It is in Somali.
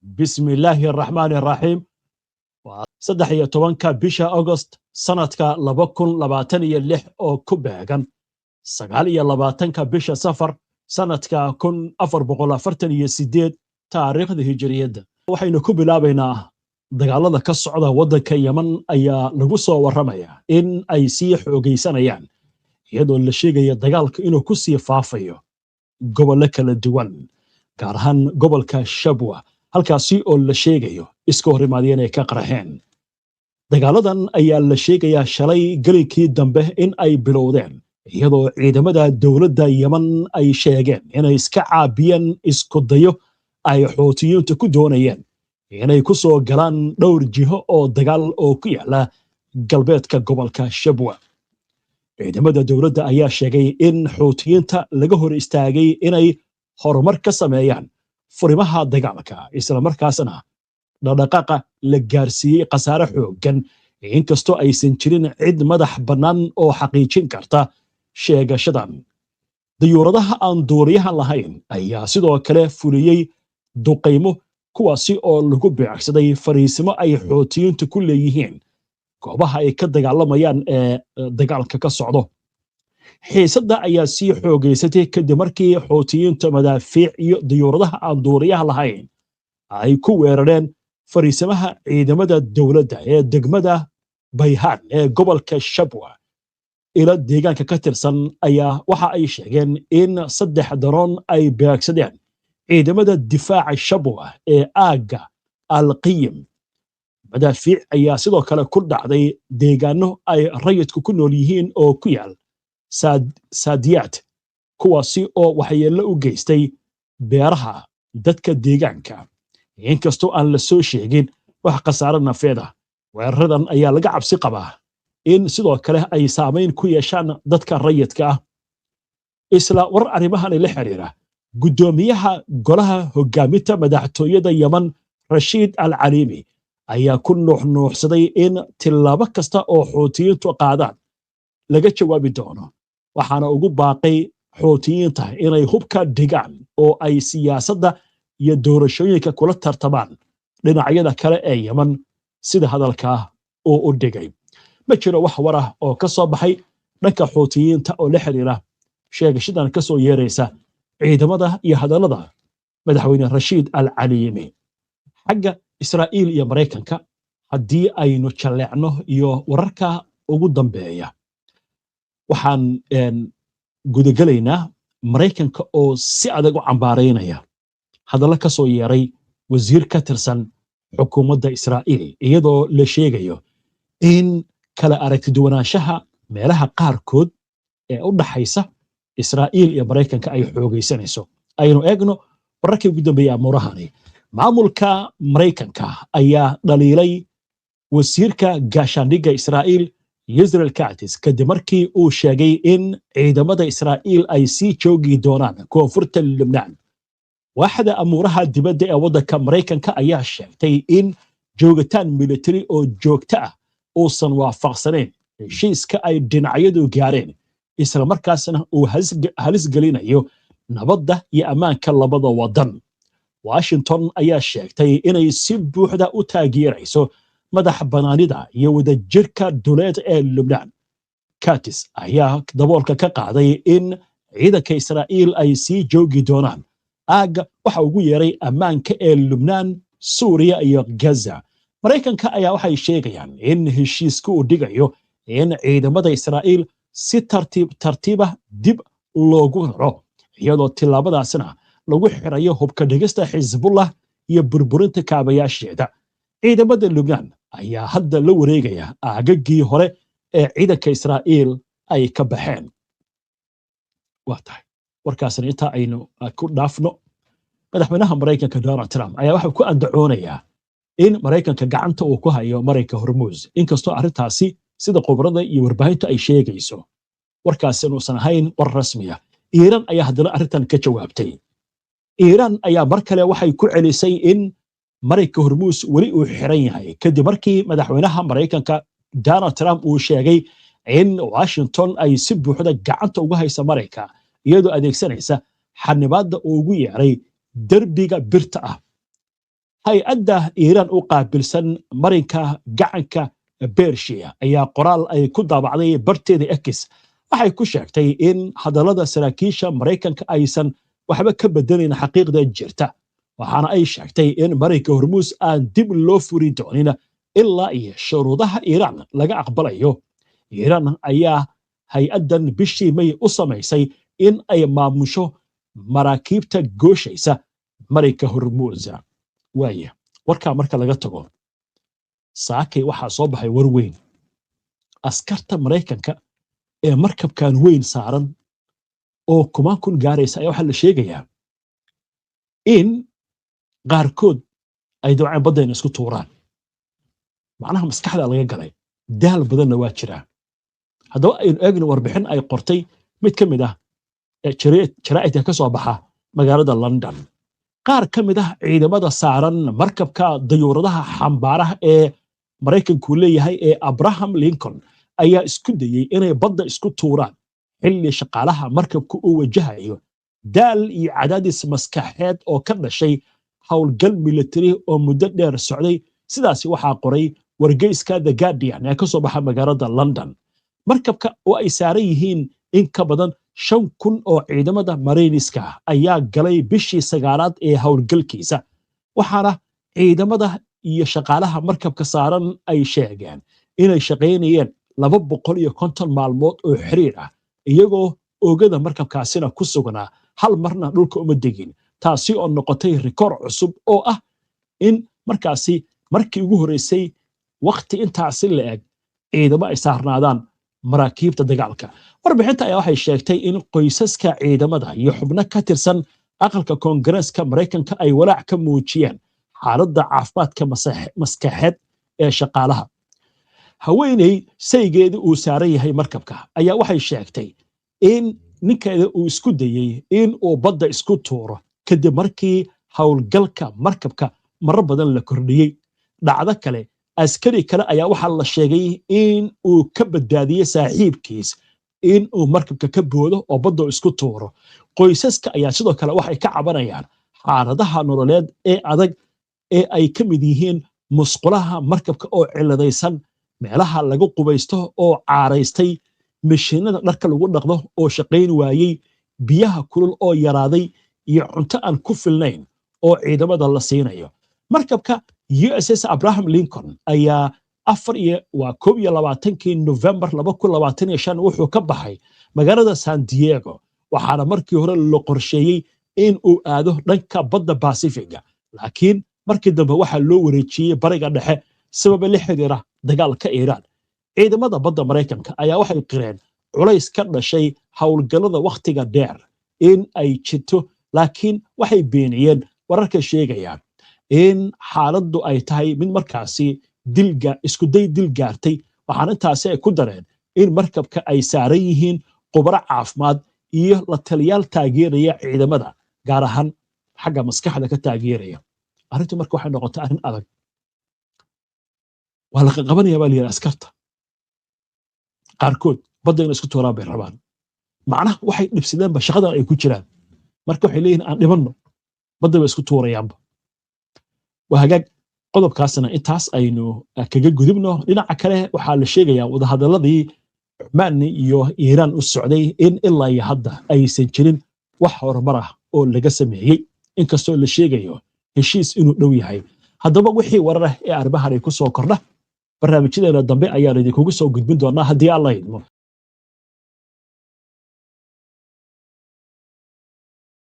بسم الله الرحمن الرحيم صدح iyo tobanka bisha August sanadka 2026 oo ku beegan 29ka bisha Safar sanadka 1448 taariikhda hijriyada waxaynu ku bilaabaynaa dagaalada ka socda wadanka Yemen ayaa lagu soo waramaya in ay sii xoogeysanayaan iyadoo la sheegayo dagaalku inuu ku sii faafayo gobollo kala duwan gaar ahaan gobolka Shabwa halkaasi oo la sheegayo iska horimaadeen ay ka qarxeen dagaaladan ayaa la sheegayaa shalay galinkii dambe in ay bilowdeen iyadoo ciidamada dawladda Yemen ay sheegeen inay iska caabiyeen isku dayo ay xoutiyiintu ku doonayeen inay ku soo galaan dhowr jiho oo dagaal oo ku yaala galbeedka gobolka Shabwa ciidamada dawladda ayaa sheegay in xoutiyiinta laga hor istaagay inay horumar ka sameeyaan furimaha dagaalka isla markaasna dhaqdhaqaaqa la gaarsiiyay qasaare xooggan inkastoo aysan jirin cid madax bannaan oo xaqiijin karta sheegashadan diyuuradaha aan duuriyaha lahayn ayaa sidoo kale fuliyey duqaymo kuwaasi oo lagu beegsaday fariisimo ay xoutiyiintu ku leeyihiin goobaha ay ka dagaalamayaan ee dagaalka ka socdo xiisadda ayaa sii xoogeysatay kadib markii xoutiyiinta madaafiic iyo diyuuradaha aan duuriyaha lahayn ay ku weerareen fariisamaha ciidamada dawladda ee degmada Bayhan ee gobolka Shabwa ila deegaanka ka tirsan ayaa waxa ay sheegeen in 3 daroon ay beegsadeen ciidamada difaaca Shabwa ee aaga Al-Qiyim madaafiic ayaa sidoo kale ku dhacday deegaano ay rayidku ku nool yihiin oo ku yaal saadiyad kuwaasi oo waxyeello u geystay beeraha dadka deegaanka inkastoo aan la soo sheegin wax khasaare nafeed ah weeraradan ayaa laga cabsi qabaa in sidoo kale ay saameyn ku yeeshaan dadka rayidka ah isla war arrimahan la xiriira gudoomiyaha golaha hogaaminta madaxtooyada Yemen Rashid Al-Alimi ayaa ku nuuxnuuxsaday in tilaabo kasta oo xoutiyiintu qaadaan laga jawaabi doono waxaana ugu baaqay xoutiyiinta inay hubka dhigaan oo ay siyaasadda iyo doorashooyinka kula tartamaan dhinacyada kale ee Yemen sida hadalka oo u dhigay ma jiro wax war ah oo ka soo baxay dhanka xoutiyiinta oo la xiriira sheegashadan ka soo yeeraysa ciidamada iyo hadallada madaxweyne Rashid Al-Alimi xagga Israa'iil iyo Mareykanka haddii aynu jaleecno iyo wararka ugu dambeeya waxaan gudagalaynaa Mareykanka oo si adag u cambaareynaya hadallo ka soo yeeray wasiir ka tirsan xukuumadda Israa'iil iyadoo la sheegayo in kala aragti duwanaanshaha meelaha qaarkood ee u dhaxaysa Israa'iil iyo Mareykanka ay xoogeysanayso aynu eegno wararkii ugu dambeeyay amuurahani maamulka Mareykanka ayaa dhaliilay wasiirka gaashaandhigga Israa'iil Israel Katz kadib markii uu sheegay in ciidamada Israa'iil ay sii joogi doonaan koonfurta Lebanon waaxda amuuraha dibadda ee waddanka Mareykanka ayaa sheegtay in joogitaan military oo joogto ah uusan waafaqsanayn heshiiska ay dhinacyadu gaareen isla markaasna uu halis gelinayo nabadda iyo ammaanka labada wadan Washington ayaa sheegtay inay si buuxda u taageerayso madax banaanida iyo wadajirka dhuleed ee Lebanon Katz ayaa daboolka ka qaaday in ciidanka Israa'iil ay sii joogi doonaan aaga waxa ugu yeeray ammaanka ee Lebanon Suuriya iyo Gaza Mareykanka ayaa waxay sheegayaan in heshiisku uu dhigayo in ciidamada Israa'iil si tartiib ah dib loogu raro iyadoo tilaabadaasna lagu xirayo hubka dhigista Xisbullah iyo burburinta kaabayaasheeda ciidamada Lebanon ayaa hadda la wareegaya aagagii hore ee ciidanka Israa'iil ay ka baxeen warkaasna inta aynu ku dhaafno madaxweynaha Mareykanka Donald Trump ayaa waxa ku andacoonayaa in Mareykanka gacanta uu ku hayo Marinka Hormuz inkastoo arrintaasi sida khubarada iyo warbaahintu ay sheegayso warkaasina uusan ahayn war rasmi ah Iiraan ayaa haddana arrintan ka jawaabtay Iiraan ayaa mar kale waxay ku celisay in Marinka Hormuz weli uu xiran yahay kadib markii madaxweynaha Mareykanka Donald Trump uu sheegay in Washington ay si buuxda gacanta uga hayso Mareykanka iyadoo adeegsanaysa xanibaadda ugu yeeray derbiga birta ah hay-adda iiraan u qaabilsan marinka gacanka bershiya ayaa qoraal ay ku daabacday barteeda x waxay ku sheegtay in hadallada saraakiisha maraykanka aysan waxba ka bedelayn xaqiiqda jirta waxaana ay sheegtay in marinka hormuus aan dib loo furi doonin ilaa iyo shuruudaha iiraan laga aqbalayo iiraan ayaa hay-addan bishii may u samaysay in ay maamusho maraakiibta gooshaysa marinka hormuus waaya warkaa marka laga tago saakay waxaa soo baxay war weyn askarta maraykanka ee markabkan weyn saaran oo kumaan kun gaaraysa ayaa waxaa la sheegayaa in qaarkood ay dabcan baddayna isku tuuraan macnaha maskaxda laga galay daal badanna waa jiraa haddaba aynu eegno warbixin ay qortay mid ka mid ah jaraa'idka ka soo baxa magaalada London qaar ka mid ah ciidamada saaran markabka dayuuradaha xambaaraha ee maraykanku leeyahay ee Abraham Lincoln ayaa isku dayay inay badda isku tuuraan xilli shaqaalaha markabku uu wajahayo daal iyo cadaadis maskaxeed oo ka dhashay howlgal military oo muddo dheer socday sidaasi waxaa qoray wargeyska The Guardian ee ka soo baxa magaalada London markabka oo ay saaran yihiin in ka badan 5,000 oo ciidamada Mariniska ayaa galay bishii 9aad ee howlgalkiisa waxaana ciidamada iyo shaqaalaha markabka saaran ay sheegeen inay shaqaynayeen 250 maalmood oo xiriir ah iyagoo oogada markabkaasina ku sugnaa hal marna dhulka uma degin taasi oo noqotay rikoor cusub oo ah in markaasi markii ugu horeysay waqti intaasi la eg ciidamo ay saarnaadaan maraakiibta dagaalka warbixinta ayaa waxay sheegtay in qoysaska ciidamada iyo xubno ka tirsan aqalka koongareeska maraykanka ay walaac ka muujiyeen xaaladda caafimaadka maskaxeed ee shaqaalaha haweeney saygeeda uu saaran yahay markabka ayaa waxay sheegtay in ninkeeda uu isku dayay in uu badda isku tuuro kadib markii howlgalka markabka marar badan la kordhiyey dhacdo kale askari kale ayaa waxaa la sheegay in uu ka badbaadiyey saaxiibkiis in uu markabka ka boodo oo badda isku tuuro qoysaska ayaa sidoo kale waxay ka cabanayaan xaaladaha nololeed ee adag ee ay ka mid yihiin musqulaha markabka oo ciladaysan meelaha lagu qubaysto oo caaraystay mishiinada dharka lagu dhaqdo oo shaqayn waayey biyaha kulul oo yaraaday iyo cunto aan ku filnayn oo ciidamada la siinayo markabka USS Abraham Lincoln ayaa 21 November 2025 wuxuu ka baxay magaalada San Diego waxaana markii hore la qorsheeyay in uu aado dhanka badda Pacifiga laakiin markii dambe waxaa loo wareejiyay bariga dhexe sabab la xiriira dagaalka Iiraan ciidamada badda Maraykanka ayaa waxay qireen culays ka dhashay howlgallada waqtiga dheer in ay jirto laakiin waxay beeniyeen wararka sheegaya in xaaladdu ay tahay mid markaasi isku day dil gaartay waxaan intaasi ay ku dareen in markabka ay saaran yihiin khubaro caafimaad iyo la taliyaal taageeraya ciidamada gaar ahaan xagga maskaxda ka taageeraya arrintu marka waxay noqotay arrin adag waa la qabanaya baa layidhi askarta qaarkood badda inay isku tuuraan bay rabaan macnaha waxay dhibsadeenba shaqadan ay ku jiraan marka waxay leeyihin aan dhibanno badda bay isku tuurayaanba waa hagaag qodobkaasna intaas aynu kaga gudubno dhinaca kale waxaa la sheegayaa wadahadaladii Cumaan iyo Iiraan u socday in ilaa iyo hadda aysan jirin wax horumar ah oo laga sameeyey inkastoo la sheegayo heshiis inuu dhow yahay haddaba wixii warar ah ee arrimahan ay ku soo kordha barnaamijyadeena dambe ayaan idinkugu soo gudbin doonaa haddii alla idmo